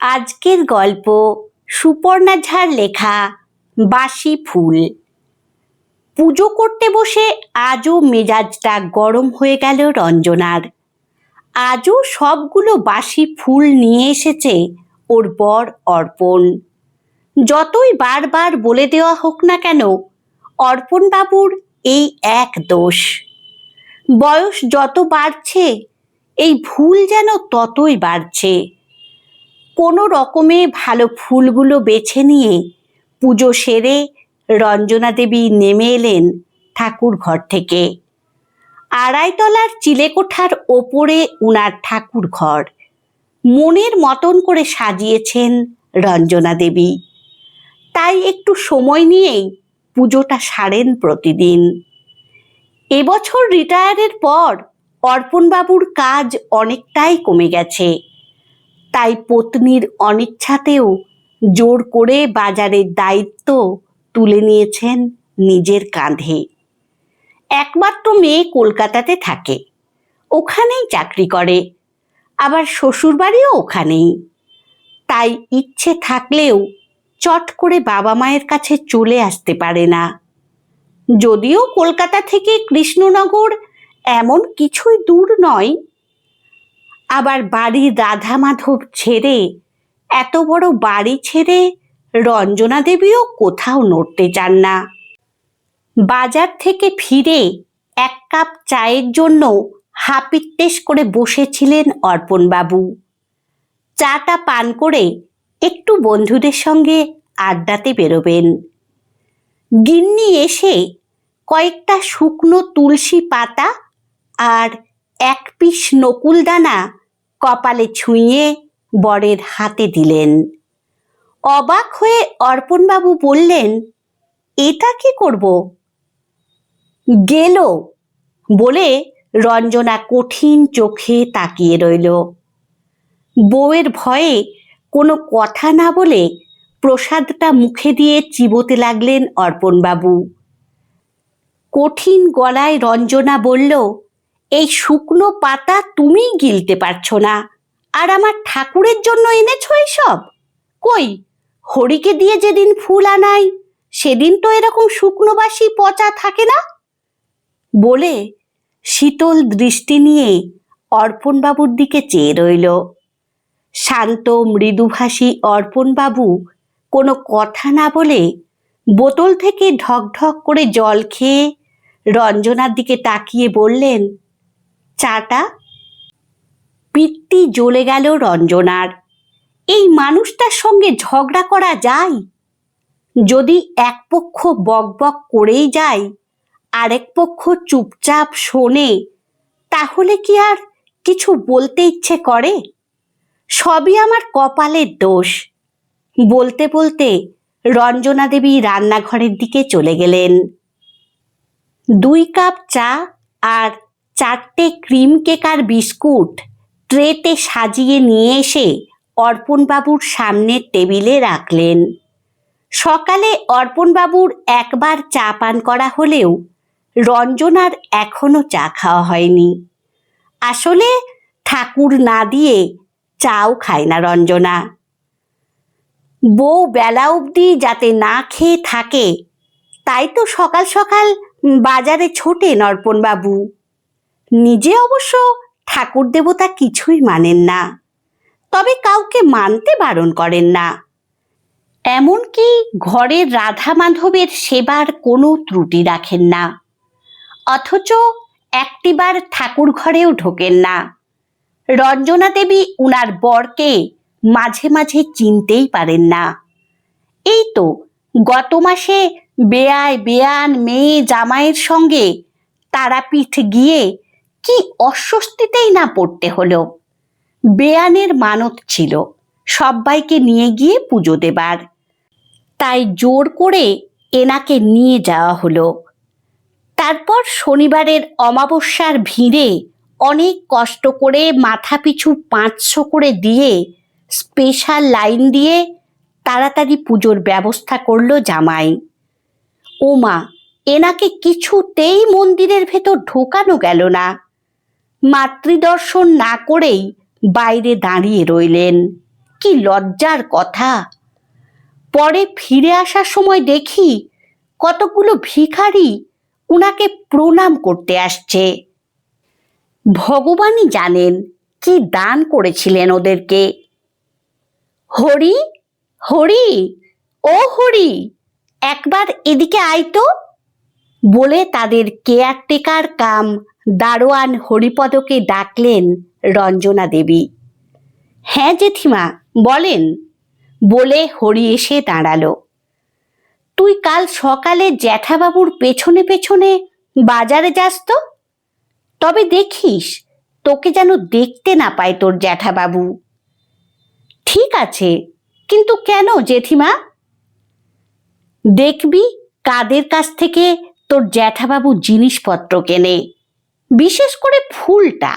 আজকের গল্প সুপর্ণা ঝার লেখা বাসি ফুল। পুজো করতে বসে আজও মেজাজটা গরম হয়ে গেল রঞ্জনার। আজও সবগুলো বাসি ফুল নিয়ে এসেছে ওর বর অর্পণ। যতই বারবার বলে দেওয়া হোক না কেন, অর্পণ বাবুর এই এক দোষ। বয়স যত বাড়ছে এই ভুল যেন ততই বাড়ছে। কোনো রকমে ভালো ফুলগুলো বেছে নিয়ে পুজো সেরে রঞ্জনা দেবী নেমে এলেন ঠাকুর ঘর থেকে। আড়াইতলার চিলেকোঠার ওপরে উনার ঠাকুর ঘর মনের মতন করে সাজিয়েছেন রঞ্জনা দেবী। তাই একটু সময় নিয়েই পুজোটা সারেন প্রতিদিন। এবছর রিটায়ারের পর অর্পণবাবুর কাজ অনেকটাই কমে গেছে। তাই পত্নীর অনিচ্ছাতেও জোর করে বাজারের দায়িত্ব তুলে নিয়েছেন নিজের কাঁধে। একমাত্র মেয়ে কলকাতাতে থাকে, ওখানেই চাকরি করে, আবার শ্বশুরবাড়িও ওখানেই। তাই ইচ্ছে থাকলেও চট করে বাবা মায়ের কাছে চলে আসতে পারে না। যদিও কলকাতা থেকে কৃষ্ণনগর এমন কিছুই দূর নয়। আবার বাড়ির রাধা মাধব ছেড়ে, এত বড় বাড়ি ছেড়ে রঞ্জনা দেবীও কোথাও নড়তে চান না। বাজার থেকে ফিরে এক কাপ চায়ের জন্য হাপিত্যেশ করে বসেছিলেন অর্পণবাবু। চাটা পান করে একটু বন্ধুদের সঙ্গে আড্ডাতে বেরোবেন। গিন্নি এসে কয়েকটা শুকনো তুলসী পাতা আর এক পিস নকুলদানা কপালে ছুঁয়ে বরের হাতে দিলেন। অবাক হয়ে অর্পণবাবু বললেন, এটা কি করব? গেল বলে রঞ্জনা কঠিন চোখে তাকিয়ে রইল। বউয়ের ভয়ে কোনো কথা না বলে প্রসাদটা মুখে দিয়ে চিবোতে লাগলেন অর্পণবাবু। কঠিন গলায় রঞ্জনা বলল, এই শুকনো পাতা তুমিই গিলতে পারছো না, আর আমার ঠাকুরের জন্য এনেছো এসব? কই, হরিকে দিয়ে যেদিন ফুল আনাই সেদিন তো এরকম শুকনো বাসি পচা থাকে না। বলে শীতল দৃষ্টি নিয়ে অর্পণবাবুর দিকে চেয়ে রইল। শান্ত মৃদুভাষী অর্পণবাবু কোনো কথা না বলে বোতল থেকে ঢকঢক করে জল খেয়ে রঞ্জনার দিকে তাকিয়ে বললেন, চাটা? পিত্তি জ্বলে গেল রঞ্জনার। এই মানুষটার সঙ্গে ঝগড়া করা যায়? যদি এক পক্ষ বকবক করেই যায়, আরেক পক্ষ চুপচাপ শোনে, তাহলে কি আর কিছু বলতে ইচ্ছে করে? সবই আমার কপালের দোষ। বলতে বলতে রঞ্জনা দেবী রান্নাঘরের দিকে চলে গেলেন। 2 কাপ চা আর 4টে ক্রিম কেক আর বিস্কুট ট্রেতে সাজিয়ে নিয়ে এসে অর্পণবাবুর সামনের টেবিলে রাখলেন। সকালে অর্পণবাবুর একবার চা পান করা হলেও রঞ্জনার এখনো চা খাওয়া হয়নি। আসলে ঠাকুর না দিয়ে চাও খায় না রঞ্জনা। বউ বেলা অবধি যাতে না খেয়ে থাকে, তাই তো সকাল সকাল বাজারে ছোটেন অর্পণবাবু। নিজে অবশ্য ঠাকুর দেবতা কিছুই মানেন না, তবে কাউকে মানতে বারণ করেন না। এমনকি ঘরের রাধা মাধবের সেবার কোনো ত্রুটি রাখেন না। অথচ একটিবার ঠাকুর ঘরেও ঢোকেন না। রঞ্জনা দেবী উনার বরকে মাঝে মাঝে চিনতেই পারেন না। এই তো গত মাসে বেয়ায় বেয়ান মেয়ে জামাইয়ের সঙ্গে তারাপীঠ গিয়ে কি অস্বস্তিতেই না পড়তে হলো। বেয়ানের মানত ছিল সব্বাইকে নিয়ে গিয়ে পুজো দেবার, তাই জোর করে এনাকে নিয়ে যাওয়া হলো। তারপর শনিবারের অমাবস্যার ভিড়ে অনেক কষ্ট করে মাথা পিছু 500 করে দিয়ে স্পেশাল লাইন দিয়ে তাড়াতাড়ি পুজোর ব্যবস্থা করলো জামাই। ওমা, এনাকে কিছুতেই মন্দিরের ভেতর ঢোকানো গেল না। মাতৃদর্শন না করেই বাইরে দাঁড়িয়ে রইলেন। কি লজ্জার কথা। পরে ফিরে আসার সময় দেখি কতগুলো ভিখারি উনাকে প্রণাম করতে আসছে। ভগবানই জানেন কি দান করেছিলেন ওদেরকে। হরি, হরি, ও হরি, একবার এদিকে আয় তো, বলে তাদের কেয়ারটেকার কাম দারোয়ান হরিপদকে ডাকলেন রঞ্জনা দেবী। হ্যাঁ জেঠিমা, বলেন, বলে হরি এসে দাঁড়ালো। তুই কাল সকালে জ্যাঠাবাবুর পেছনে পেছনে বাজারে যাস তো, তবে দেখিস তোকে যেন দেখতে না পায় তোর জ্যাঠাবাবু। ঠিক আছে, কিন্তু কেন জেঠিমা? দেখবি কাদের কাছ থেকে তোর জ্যাঠাবাবু জিনিসপত্র কেনে, বিশেষ করে ফুলটা।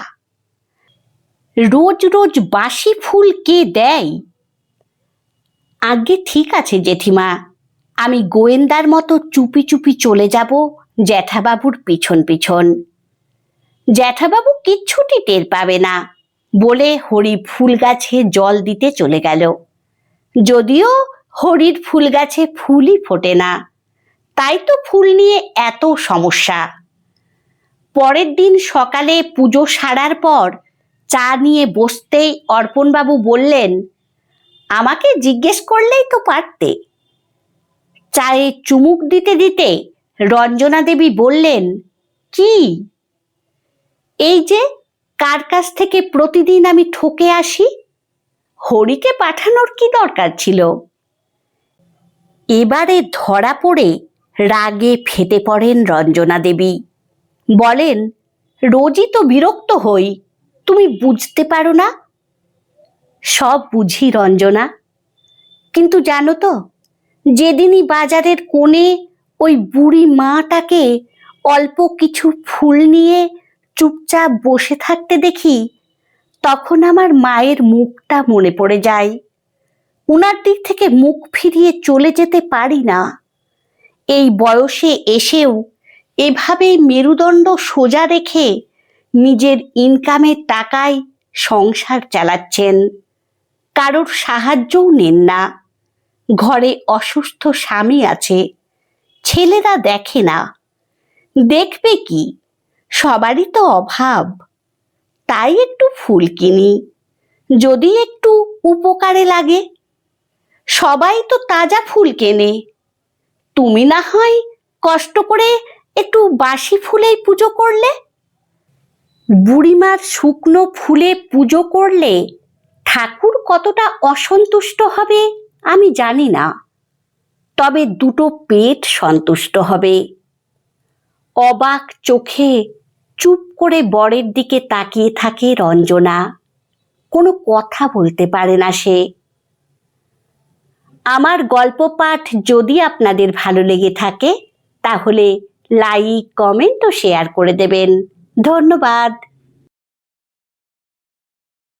রোজ রোজ বাসি ফুল কে দেয়? আগে ঠিক আছে জেঠিমা, আমি গোয়েন্দার মতো চুপি চুপি চলে যাব জ্যাঠাবাবুর পিছন পিছন। জ্যাঠাবাবু কিচ্ছুটি টের পাবে না, বলে হরি ফুল গাছে জল দিতে চলে গেল। যদিও হরির ফুল গাছে ফুলই ফোটে না, তাই তো ফুল নিয়ে এত সমস্যা। পরের দিন সকালে পুজো সারার পর চা নিয়ে বসতেই অর্পণবাবু বললেন, আমাকে জিজ্ঞেস করলেই তো পারতে। চায়ে চুমুক দিতে দিতে রঞ্জনা দেবী বললেন, কি? এই যে কার কাছ থেকে প্রতিদিন আমি ঠকে আসি, হরিকে পাঠানোর কি দরকার ছিল? এবারে ধরা পড়ে রাগে ফেটে পড়েন রঞ্জনা দেবী। বলেন, রোজই তো বিরক্ত হই, তুমি বুঝতে পারো না? সব বুঝি রঞ্জনা, কিন্তু জানো তো, যেদিনই বাজারের কোণে ওই বুড়ি মাটাকে অল্প কিছু ফুল নিয়ে চুপচাপ বসে থাকতে দেখি, তখন আমার মায়ের মুখটা মনে পড়ে যায়। উনার দিক থেকে মুখ ফিরিয়ে চলে যেতে পারি না। এই বয়সে এসেও এভাবে মেরুদণ্ড সোজা রেখে নিজের ইনকামের টাকায় সংসার চালাচ্ছেন, কারোর সাহায্যও নেন না। ঘরে অসুস্থ স্বামী আছে, ছেলেরা দেখে না, দেখবে কি? সবারই তো অভাব। তাই একটু ফুল কিনি, যদি একটু উপকারে লাগে। সবাই তো তাজা ফুল কেনে, তুমি না হয় কষ্ট করে একটু বাসি ফুলেই পুজো করলে। বুড়িমার শুকনো ফুলে পুজো করলে ঠাকুর কতটা অসন্তুষ্ট হবে আমি জানি না, তবে দুটো পেট সন্তুষ্ট হবে। অবাক চোখে চুপ করে বরের দিকে তাকিয়ে থাকে রঞ্জনা, কোনো কথা বলতে পারে না সে। আমার গল্প পাঠ যদি আপনাদের ভালো লেগে থাকে তাহলে লাইক, কমেন্ট ও শেয়ার করে দেবেন। ধন্যবাদ।